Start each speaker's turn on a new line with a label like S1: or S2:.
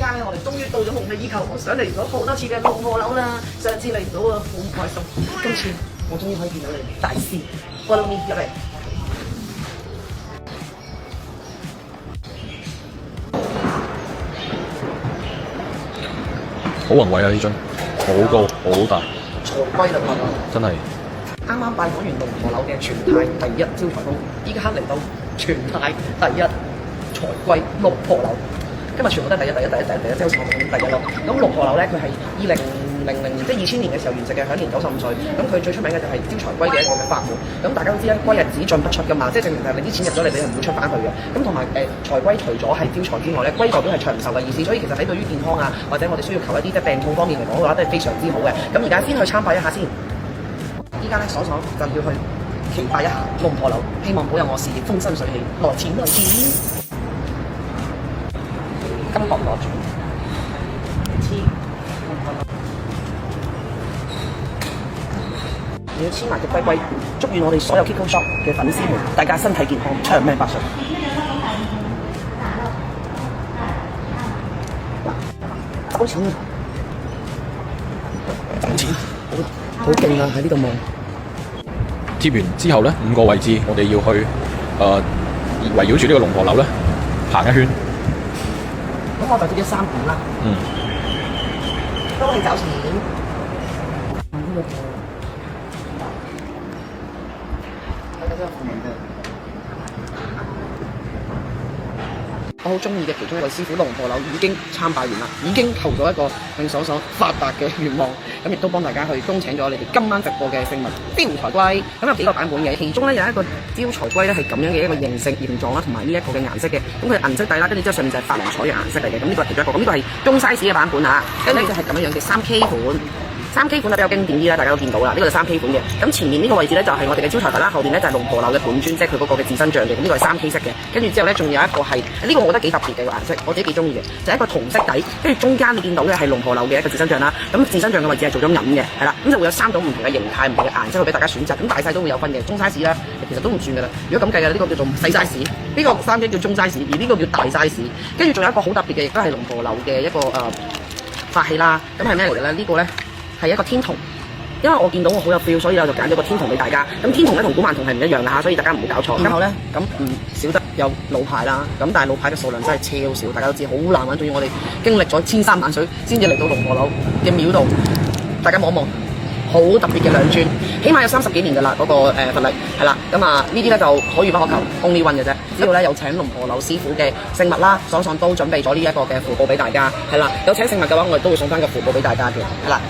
S1: 家咧，我哋終於到咗夢寐以求，我想嚟咗好多次嘅龍和樓啦。上次嚟唔到啊，好唔開心。今次我終於可以見到你大師 ，follow me 入嚟。
S2: 好宏偉啊！呢樽好高好大，
S1: 財龜啦，
S2: 真係
S1: 啱啱拜訪完龍和樓嘅全泰第一招財宮，依家嚟到全泰第一財龜龍和樓。今日全部都係第一，即係好似我講第一咯。咁龍和樓咧，佢係2000年，即係2000年嘅時候完成嘅，享年95歲。咁佢最出名嘅就係招財龜嘅一個嘅法門。咁大家都知啦，龜係只進不出噶嘛，即係證明係你啲錢入咗嚟，你係唔會出翻去嘅。咁同埋財龜除咗係招財之外咧，龜代表係長壽嘅意思，所以其實喺對於健康啊，或者我哋需要求一啲即係病痛方面嚟講嘅話，都係非常之好嘅。咁而家先去參拜一下先。依家咧爽爽就要去祈拜一下龍和樓，希望保佑我事業風生水起，來錢來錢。金箔攞住，你要黐埋隻龜龜，祝願我哋所有 Kiko Shop 嘅粉絲們，大家身體健康，長命百歲。嗱，收錢啊！賺錢，好勁啊！喺呢度望。
S2: 貼完之後咧，5個位置我哋要去圍繞住呢個龍和樓咧行一圈。
S1: 咁我就叫咗3股啦。都係找錢。我好中意嘅其中一位師傅龍和樓已經參拜完啦，已經求咗一個令爽爽發達嘅願望，咁亦都幫大家去恭請咗你哋今晚直播嘅聖物招財龜，咁有幾個版本嘅，其中咧有一個招財龜咧係咁樣嘅一個形狀啦，同埋呢一個嘅顏色嘅，咁佢銀色底啦，跟住之後上面就係琺瑯彩嘅顏色嚟嘅，咁呢個係其中一個，咁呢個係中 size 嘅版本嚇，跟住就係咁樣嘅3K 款。3K 款就比較經典啲啦，大家都見到啦，呢個就 3K 款嘅。咁前面呢個位置咧就係我哋嘅招財佛啦，後邊咧就係龍和樓嘅本尊，即係佢嗰個嘅自身像嘅。咁呢個係3K 色嘅，跟住之後咧仲有一個係呢個我覺得幾特別嘅個顏色，我自己幾中意嘅，就係一個銅色底，跟住中間你見到嘅係龍和樓嘅一個自身像啦。咁自身像嘅位置係做咗銀嘅，係啦，咁就會有3種唔同嘅形態、唔同嘅顏色去俾大家選擇。咁大細都會有分嘅，中 size 啦，其實都唔算噶啦。如果咁計嘅，呢個叫做細 size，呢個3K叫中 size，而呢個叫大 size。跟住仲有一個好特別嘅，亦都係龍和樓嘅一個法器啦。咁係咩嚟嘅咧？呢個咧係一個天銅。因為我見到我好有 feel，所以我就揀咗個天銅俾大家。咁天銅咧同古曼銅係唔一樣嘅嚇，所以大家唔好搞錯。然後咧咁唔少得有老牌啦，咁但係老牌嘅數量真係超少，大家都知好難揾。仲要我哋經歷咗千山萬水先至嚟到龍和樓嘅廟度，大家望一望，好特別嘅兩尊，起碼有30幾年㗎啦，嗰個佛力係啦。咁啊呢啲咧就可遇不可求 ，only one 嘅啫。只要咧有請龍和樓師傅嘅聖物啦，爽爽都準備咗呢一個嘅符簿俾大家，係啦。有請聖物嘅話，我哋都會送翻個符簿俾大家嘅，係啦。